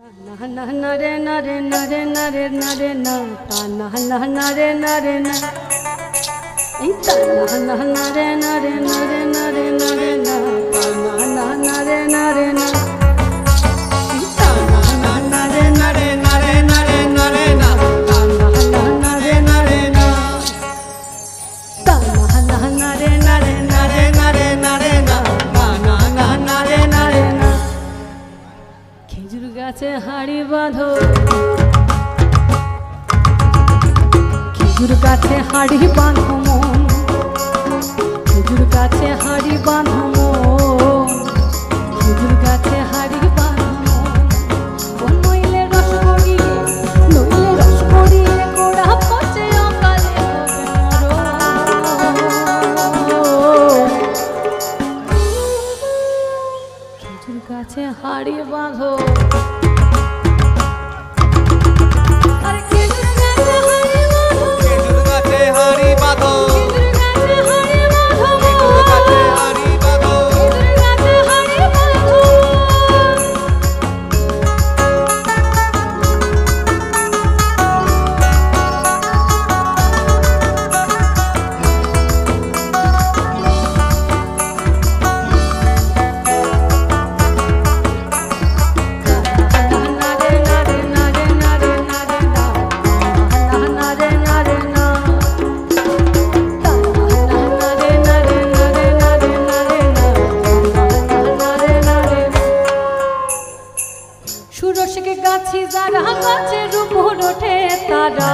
Nare nare nare nare nare na ta na nare nare na ita na nare nare nare nare nare na ta na nare nare na ita na nare nare nare nare nare na ta na nare nare na ta na nare nare nare nare nare na ta na nare nare na খেজুর গাছে হাড়ি বাঁধো খেজুর গাছে হাড়ি বাঁধো মন খেজুর গাছে হাড়ি বাঁধো মন খেজুর গাছে হাড়ি বাঁধো মন নইলে রস করিয়ে গোড়া পচে অকালে হবে মরণ খেজুর গাছে হাড়ি বাঁধো সুরসকে গাছি যারা গাছের উপর ওঠে তারা